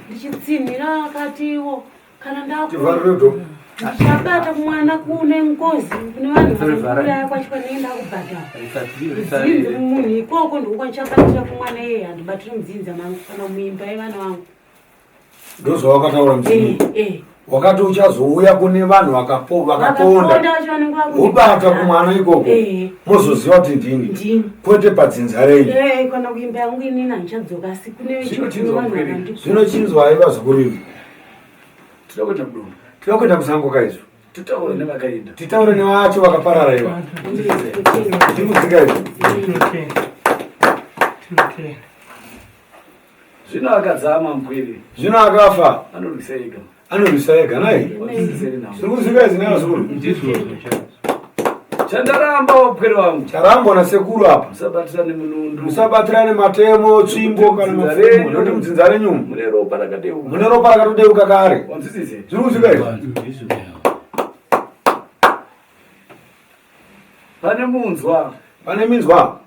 ndichitsinhira akatiwo kana ndakutivariredo ndichabata mwana kune ngozi kune vanhu vanokudaya kwacho kwandinenda kubhadhara dzinzi munhu ikoko ndikuko ndichabatira kumwana iyeye handibatiri mudzinzi amangu kana muimba yevana vangu ndozvawakataura mudzimu wakati uchazouya kune vanhu vakaponda ubata kumwana ikoko mozoziva kuti ndini kwete padzinza rei kana kuimba yangu inini handichadzoka asi kune zvinochinzwa aiva zvikurimi tida kuenda kusango kaizvo titaure nevacho vakaparara iva ndikuzika izvo zvino akadzama mkwiri zvino akafa anorwisa ega nai zviri kuzika izi nevazukuru chandaramba wapwere wangu charambwa nasekuru apa musabatirane matemo tsvimbo kana mafumo noti mudzinza renyumu mune ropa rakatodeuka kare zviri kuzika izi pane munzwa pane minzwa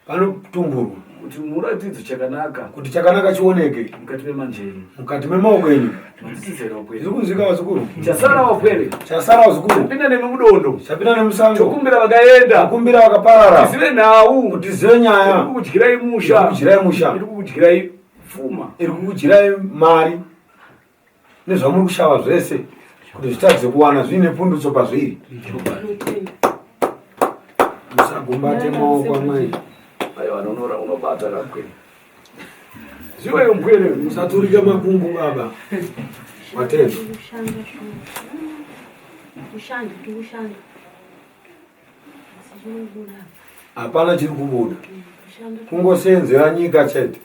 panotumburu kuti muratidzo chakanaka kuti chakanaka chioneke mukati memanjeri mukati memaoko enyu zviri kuzika vazukuru chasara wapwere chasara vazukuru chapinda nemudondo chapinda nemusango chokumbira vakaenda kumbira vakaparara zive nhau kuti zive nyaya iri kukudyirai musha iri kukudyirai pfuma iri kukudyirai mari nezvamuri kushava zvese kuti zvitadze kuwana zviine pundutso pazviri musagumbate maoko amai aiwa nonora unobata kapwere ziweyo mpwere musaturika makumbo baba matendo hapana chiri kubuda kungosenzera nyika chete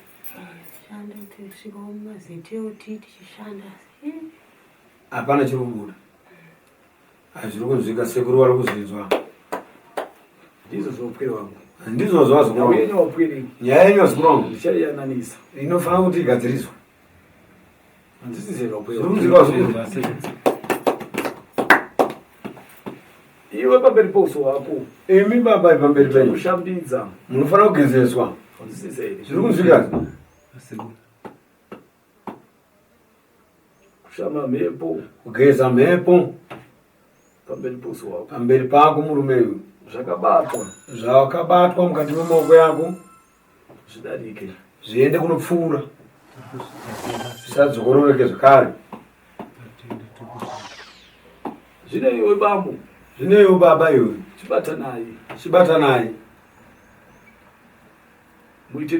hapana chiri kubuda hazviri kunzvika sekuru vari kuzinzwa ndizvo zvopwere wangu ndizvo zvazvopwere nyaya yenyu wazukuru wangu ndichaiyananisa inofanira kuti igadziriswa handisizerapwere iwe pamberi pouso wako imi baba pamberi penyu kushambidza munofanira kugezeswa zviri kunzvikazi kushamba mhepo kugeza mhepo pamberi pouso wako pamberi pako murume uyu zvakabatwa mukati memaoko yako zvidarike zviende kunopfuura zvisadzokororeke zvakare zvine iwe bambo zvine iwe baba iwe chibatanai muite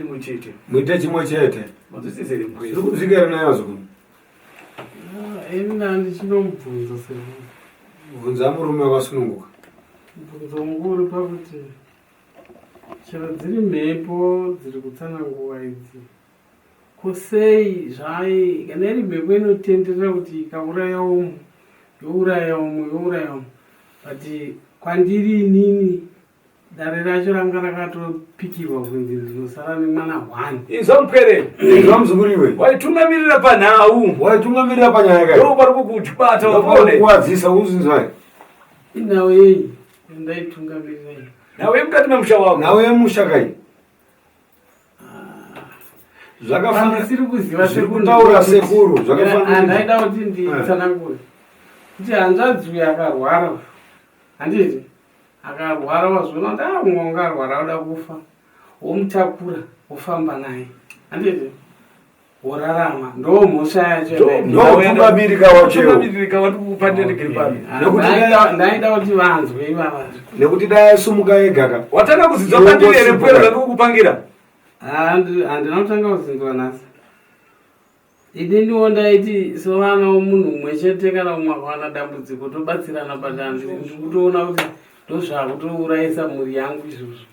chimwe chete zviri kuzvikere naye vazukuru ini handichinomubvunza bvunza murume wakasununguka Mubvunzo wangu uri pakuti chero dziri mhepo dziri kutsananguva idzi kusei zvai kana iri mhepo inotenderera kuti ikauraya umwe youraya umwe youraya umwe but kwandiri inini dare racho ranga rakatopikirwa kunzi rinosara nemwana 1. Izwa mupere, izwa muzukuriwe, waitungamirira panhau, waitungamirira panyaya kai, ndo pari kukubata wapone kuwadzisa uzinzwai inhau yei ndaitungamirira iyi nawe mukati memusha wako, nawe musha kai zvakafanira kuziva sekutaura sekuru zvakafanira ndaida kuti nditsanangure kuti hanzvadzi uyu akarwara handiti akarwara wazviona kuti umwe ungarwara uda kufa womutakura wofamba naye handiti worarama ndo mhosva yacho ndotungamirika wachotungamirika watikupanderekeri pano ndaida kuti vanzwe ivava nekuti dai asumuka egaka watanga kuzidzwa pandiri here mpwero zvandikukupangira handina kutanga kuzinzwa nhasi ini ndiwo ndaiti sovana womunhu mumwe chete kana umwe akawana dambudziko tobatsirana padandi ndikutoona kuti ndozvakutourayisa mhuri yangu izvozvo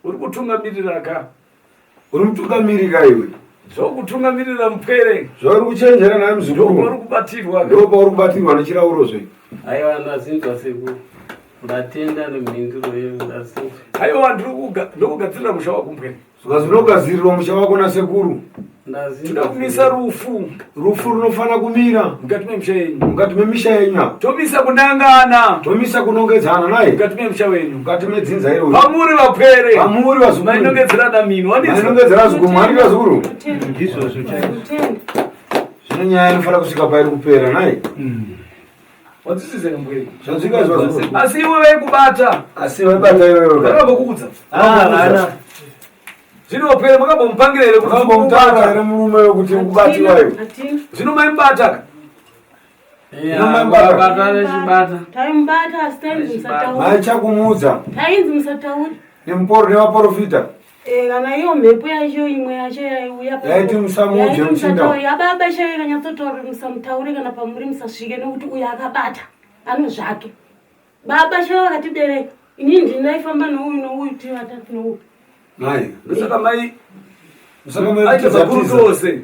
uri kutungamirira ka uri mutungamirika iwe zvokutungamirira mupwere zvauri kuchenjera naye muzukuru uri kubatirwa ndo pauri kubatirwa nechirauro zve aiwa ndazinzwa sekuru ndatenda nemhinduro yedu ndazinzwa aiwa ndokugadzirira musha wako mpwere ukazinogadzirirwa musha wako nasekuru toda kumisa rufu runofana kumira mukati memusha yenyu mukati memisha yenyu tomisa kunangana tomisa kunongedzana naye mukati memusha wenyu mukati medzinza iro pamuri vapwere pamuri vazukuru mainongedzerana mino mainongedzera zukuru ari vazukuru ndizvozvo zvine nyaya inofana kusvika pairi kupera naye wadzisizere mbwere zvanzvikaizwa zukuru asi iwe veikubata asi vaibata iweyo vakambokukudza zvino wapwere makambomupangire here kutimbomutaura here murume wekuti ukubatiwayo zvino maimubata maichakumudza nemuporo nevaprofita kana iyo mhepo yacho imwe yacho yaiuya yaiti musamudze muchinda yababa chaive kanyatsotaura musamutaure kana pamuri musasvike nekuti uyo akabata ano zvake baba chaive vakatibereka inini ndinaifamba nouyu nouyu tivatatu nouyu naye ndosaka mai aita kurutose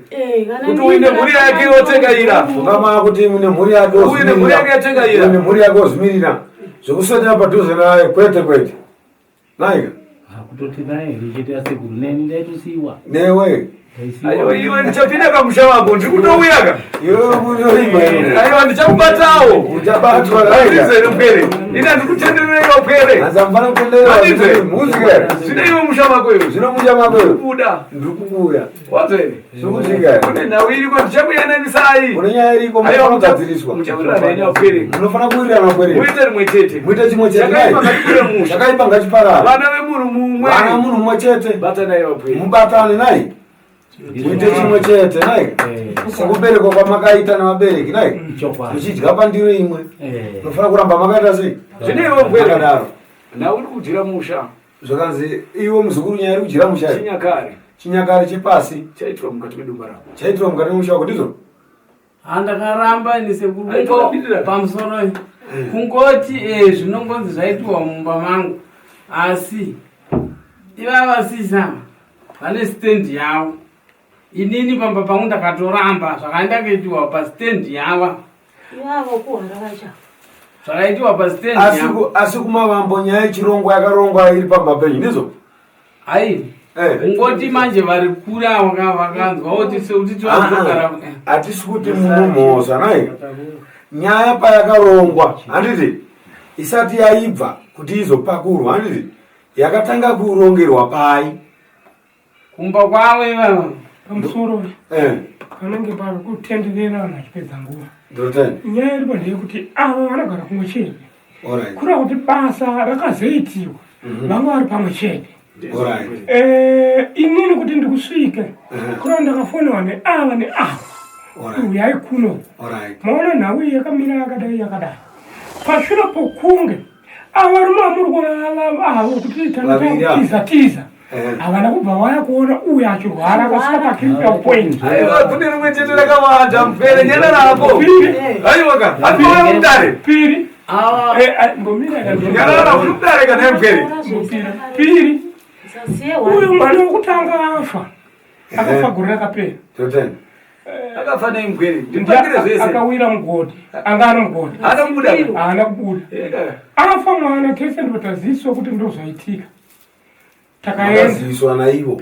kuti uine mhuri yake yotengaira ukama kuti une mhuri yake uine mhuri yake yotengaira une mhuri yake ozimirira zvokuswedera padhuze naye kwete kwete naika kutoti naye richita sekuru neni ndaitosiiwa newe aiwa iwe ndichapinda kamusha wako ndiri kutouyaka aiwa ndichakubatawo uchabatwa naizere mpwere ini handikutenderereka upwere azamfana kutenderera zvine iwe musha wako iwe zvino musha wako iwe kuda ndiri kukuya wazere zvokutika kune nhau iriko ndichakuyanganisai kune nyaya iriko munofana kugadziriswa muchawirirana ine wapwere munofana kuwirirana pwere muite rimwe chete muite chimwe chete chakaipa ngachiparara vana vemunhu mumwe vana munhu mumwe chete batanai wapwere mubatane naye muite chimwe chete naye sekuberekwa kwamakaita nevabereki naye muchidya pandiro imwe munofana kuramba makaita sei zvine iwe mpweredaro nauri kudyira musha zvakanzi iwe muzukuru nyaya iri kudyira musha chinyakare chinyakare chepasi chaitirwa mukati medumba rako chaitirwa mukati memusha wako ndizvo handakaramba ini sekuru pamusoro kungoti zvinongonzi zvaitiwa mumba mangu asi ivava sisa vane stendi yavo inini pamba pangu ndakatoramba zvakandakuitiwa pastendi yava ivavo kuharavacha zvakaitiwa pastendi asi kumavambo nyaya yechirongwa yakarongwa iri pamba penyu ndizvo ai ungoti manje vari kure avo vakanzwa kuti hatisi kuti mumumhoza nai nyaya payakarongwa handiti isati yaibva kuti izopakurwa handiti yakatanga kurongerwa pai kumba kwavo ivava pamusoro panenge pari kutendererana achipedza nguva nyaya iripo ndeyekuti ava vanogara kumwe chete kureva kuti basa rakazoitiwa vanga vari pamwe chete inini kuti ndikusvike kureva ndakafonewa neava neava uyai kuno maona nhau iyi yakamira yakadai yakadai pashure pokunge ava rume amuri kuona avo kuti tiza havana kubva waya kuona uyu achirwara akasvika pakiripa point aiwa kune rimwe chete rakawanda mpere nyana rako aiwaka aaa mudare piri Nyarara unodareka nemkweri. Piri. Uyu mwana wokutanga afa. Akafa gore rakapera. Totenda. Akafa nemkweri. Ndipangire zvese. Akawira mugodi. Angana mugodi. Ana kubuda. Ana kubuda. Afa mwana kese ndotaziswa kuti ndozvaitika. Takaziswa na ivo.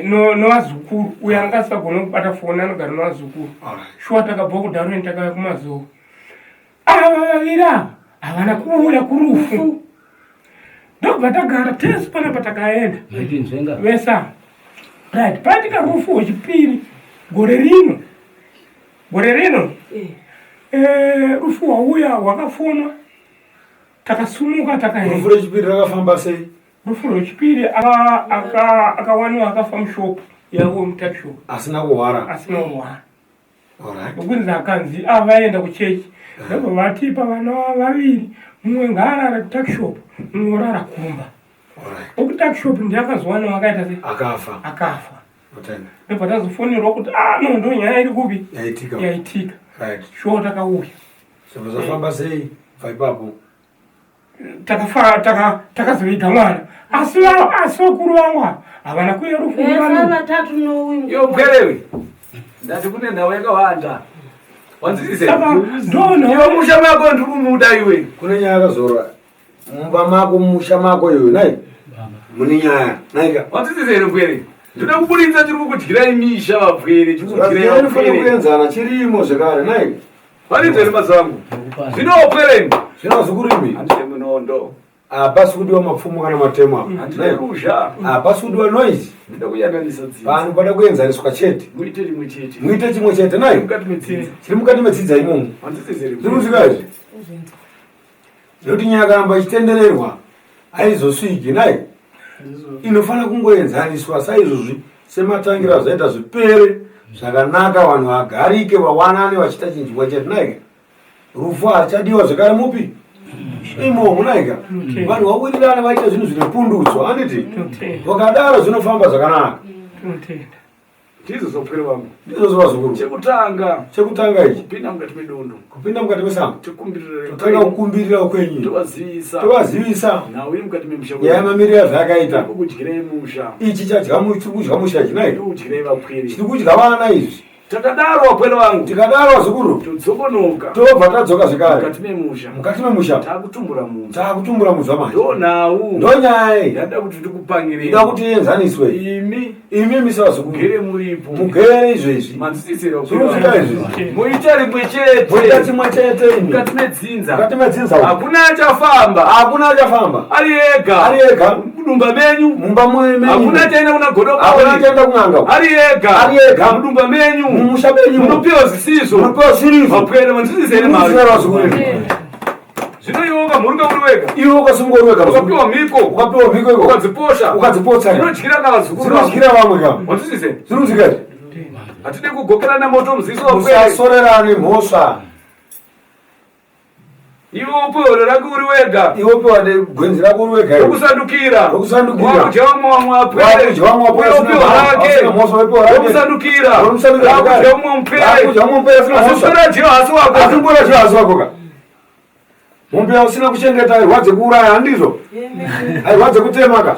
No azukuru. Uyu angasagona kubata foni anogara no azukuru. Shuwa takabva kudharo takaya kumazuva. Vavira havana kuuya kurufu. Ndobva tagara tese panapa takaenda. Vesa. Right, patika rufu wechipiri. Gore rino. Rufu wauya wakafonwa. Takasumuka takaenda. Rufu rechipiri rakafamba sei? Rufu rechipiri akawaniwa akafa mushopu yavo mutakishop. Asina kuhwara. Asina kuhwara. Alright. Ukunzi akanzi vaenda kuchechi. Ndobva vatipa vana vaviri. Mumwe ngaarara kutakishop, mumwe orara kumba. Okutakishop ndiyakazowana wakaita sei? Akafa. Ndobva tazofonirwa kuti ndo nyaya iri kupi? Yaitika. Right. Shuwa takauya. Saka zvafamba sei? Ipapo. Takazoita mwana. Asi vakuru vangu havana kuya rufu. Yo kwerewe. Ndati kune ndau yakawanda. Iwe musha mako ndikumuda iwe. Kune nyaya yakazorwa. Mumba mako musha mako iwe nai. Mune nyaya. Naika. Wanzisise kwere. Ndoda kuburitsa tiri kukudyira imisha vabwere. Chikudyira kuenzana chirimo zvekare nai. Vaniteri mazangu. Zvinopwere. Zvinozukurimi. Handite munondo. Hapasi kudiwa mapfumo kana matemo apa. Handite rusha. Hapasi kudiwa noise. Ndida kuyananisa dzidzi. Vanhu pada kuenzaniswa chete. Muite chimwe chete. Muite chimwe chete nai. Mukati medzidzi. Chiri mukati medzidzi imomo. Handisise. Zvirikuzvikazi. Nekuti nyaya karamba ichitendererwa haizosviki nai. Inofana kungoenzaniswa saizvozvi sematangira zvaita zvipere zvakanaka vanhu vagarike vawanane vachiita chinjimwe chete naika. Rufu hachadiwa zvekare mupi imomo naika. Vanhu vawirirana vaita zvinhu zvine pundudzo handiti vakadaro zvinofamba zvakanaka. Ndizvo zvopwere vangu. Ndizvo zvavazukuru. Chekutanga ichi kupinda mukati medondo. Kupinda mukati mesango. Tikumbirira. Totanga kukumbirira ukwenyu. Tovazivisa. Nawe uri mukati memusha. Yamamirira zvakaita. Kukudyirei musha. Ichi chadya kudya musha chinai. Kukudyirei vapwere. Chiri kudya vana izvi. Takadaro wapwere vangu. Tikadaro vazukuru. Todzokonoka. Tobva tadzoka zvekare. Mukati memusha. Takutumbura munzwa manje. Ndonyaya. Ndada kuti ndikupangirei. Ndida kuti enzaniswe. Imi misa vazukuru. Mugere muripo. Mugere izvezvi. Manzisisira zvinoita izvi. Muita rimwe chete. Muita chimwe chete imi. Mukati medzinza. Mukati medzinza. Hakuna achafamba. Ari ega. Mudumba menyu. Mumba menyu. Hakuna achaenda kuna godoka. Hakuna achaenda kun'anga. Ari ega. Mudumba menyu. Mumusha menyu. Munopiwa zvisizvo. Vapwere manzisisire mari. Zvino iwe ukamhuruka uri wega. Iwe ukasunga uri wega. Ukapiwa mhiko. Ukadziposha. Zvinodyira kavazukuru. Zvinodyira vamwe ka. Wanzisise. Zvinozikati. Hatide kugokerana moto muziso wapwere. Musasorerane mhosva. Iwe upiwa rako uri wega. Iwe upiwa gwenzi rako uri wega. Rokusandukira. Wakudya vamwe wapwere. Upiwa rake. Rokusandukira. Wakudya vamwe mupere. Asipera jiwa hasi wako. Asipera jiwa hasi wako ka. Mumbe usina kuchengeta hairwadze kuuraya handizvo. Hairwadze kutemaka.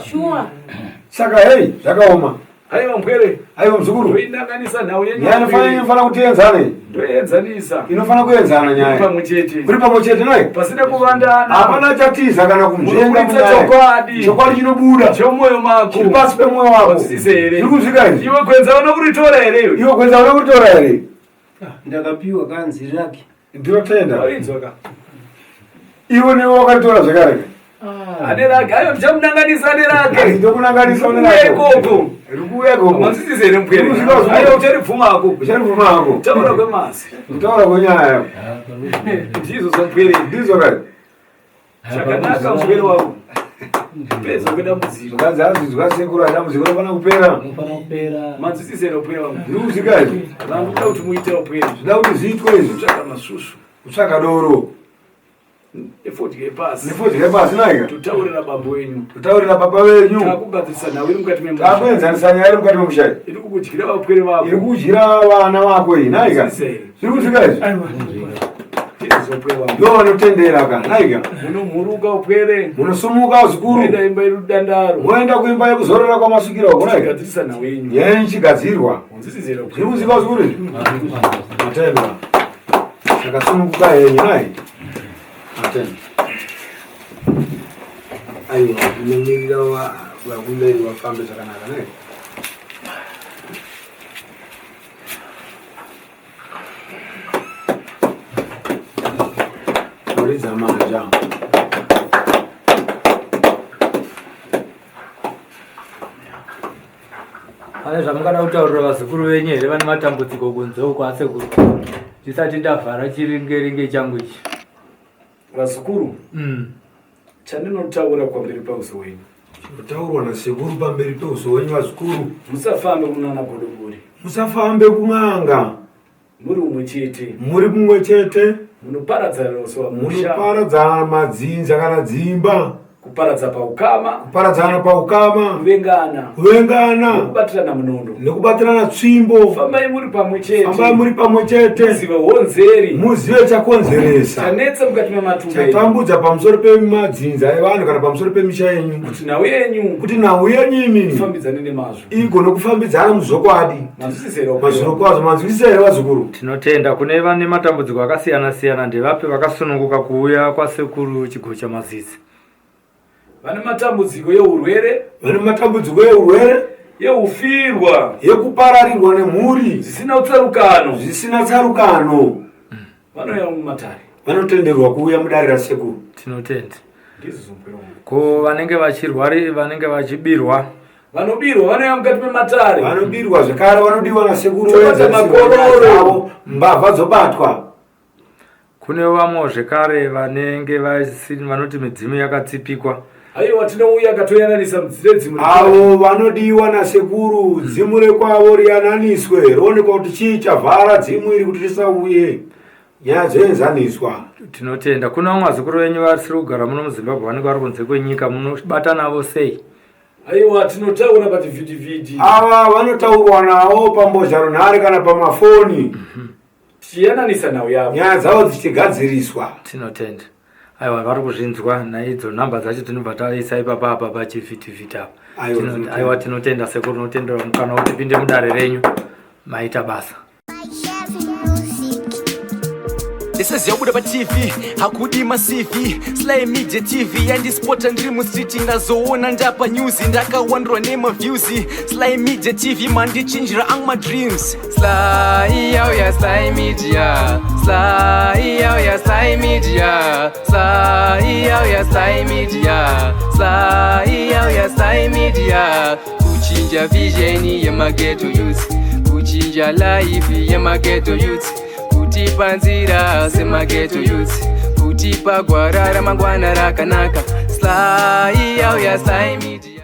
Saka hei zvakaoma. Aiwa mupwere. Aiwa muzukuru. Indanganisa nhau yenyu. Nyaya inofana kuti enzane. Ndoenzanisa. Inofana kuenzana nyaya. Pamwe chete. Kuri pamwe chete naye. Pasina kuvandana. Hapana chatiza kana kumzvenga chokwadi. Chokwadi chinobuda. Chomwoyo mako. Chiri pasi pemwoyo wako. Wasise here. Zviri kuzvika izvi. Iwe gwenza unokuritora here. Iwe gwenza unokuritora here. Ndakapiwa kanzi rake. Ndinotenda. Wainzwa ka. Iwe newe wakaritora zvekare. Ane rake. Ayo ndichamunanganisa ane rake. Ndokunanganisa ane rake. Ekoko. Rikuya koko. Manzisise here mupwere. Ayo ucharipfuma ako. Ucharipfuma ako. Taura kwemasi. Taura kwenyaya. Ndizvo zvapwere. Ndizvo kare. Chakanaka mupwere wako. Peza kwedambudziko. Zvazvizwa sekuru adambudziko rinofana kupera. Manzisise here mupwere wangu. Zviri kuzvika izvi. Vanhu kuda kuti muite mupwere. Zvida kuti zviitwe izvi. Kutsvaka masusu. Kutsvaka doro. Nefodye pasi. Nefodye pasi naika. Tutaurira baba wenyu. Tutaurira baba wenyu. Takugadzirisa nawe iri mukati memusha. Takuenzanisa nyaya iri mukati memusha. Iri kukudyira vapwere vako. Iri kudyira vana vako iyi naika. Zviri kuzvika izvi. ndo vanotendera ka naiga munomhuruka upwere munosumuka zikuru enda imba irudandaro moenda kuimba yekuzorora kwamasvikira uko naiga gadzirisa wenyu yenchigadzirwa zvirikuzika zikuru matenda akasununguka henyu nai matenda aiwa unomirira vakumberi vafambe zvakanaka nai za manja ane zvamungada kutaurira vazukuru venyu here vane matambudziko kunze uko asekuru tisati ndavhara chiringeringe changu ichi vazukuru chandinotaura kwamberi pauso wenyu chinotaurwa nasekuru pamberi peuso wenyu vazukuru musafambe kunana godobori musafambe kun'anga muri umwe chete muri mumwe chete munoparadzana madzinza kana dzimba kuparadzana paukama kuvengana nekubatirana tsvimbo fambai muri pamwe chete muzive chakonzeresa chatambudza pamusoro pemadzinza evanhu kana pamusoro pemisha yenyu kuti nhau yenyu imi igone kufambidzana muzvokwadi mazviro kwazvo manzwisisa here vazukuru tinotenda kune vane matambudziko akasiyana siyana ndevape vakasununguka kuuya kwasekuru chigo chamazizi vane matambudziko yeurwere yeufirwa yekupararirwa nemhuri zvisina tsarukano vanouya mumatare vanotenderwa kuuya mudare rasekuru tinotenda ko vanenge vachibirwa vanouya mukati mematare vanobirwa zvekare vanodiwa nasekuru wenzavo mbavha dzobatwa kune vamwe zvekare vanenge vanoti midzimu yakatsipikwa aiwa tinouya katoyananisa mudzimwe avo vanodiwa nasekuru dzimu rekwavo riyananiswe roonekwa kuti chii chavhara dzimu iri kuti risauye nyaya dzoenzaniswa tinotenda kuna vamwe vazukuru venyu vasiri kugara muno muzimbabwe vanenge vari kunze kwenyika munobata navo sei aiwa tinotaura pachivhidhivhidhi ava vanotaurwa navo pambozharunhare kana pamafoni tichiyananisa nhau yavo nyaya dzavo dzichigadziriswa tinotenda aiwa vari kuzvinzwa naidzo nhamba dzacho tinobva taisa ipapa apa pachivhitivhiti apa aiwa tinotenda sekuru tinotendera mukana kuti tipinde mudare renyu maita basa Yabuda pa TV hakudi masivi Sly Media TV yandispota ndiri mustreet ndazoona ndapa news ndakawandwa nema views Sly Media TV mandichinjira ang my dreams Sly ya Sly Media Sly ya Sly Media Sly ya Sly Media Sly ya Sly Media kuchinja vision ya maghetto youth kuchinja life ya maghetto youth kutipa nzira semaghetto youth kutipa gwara ramangwana rakanaka Sly ya Sly Media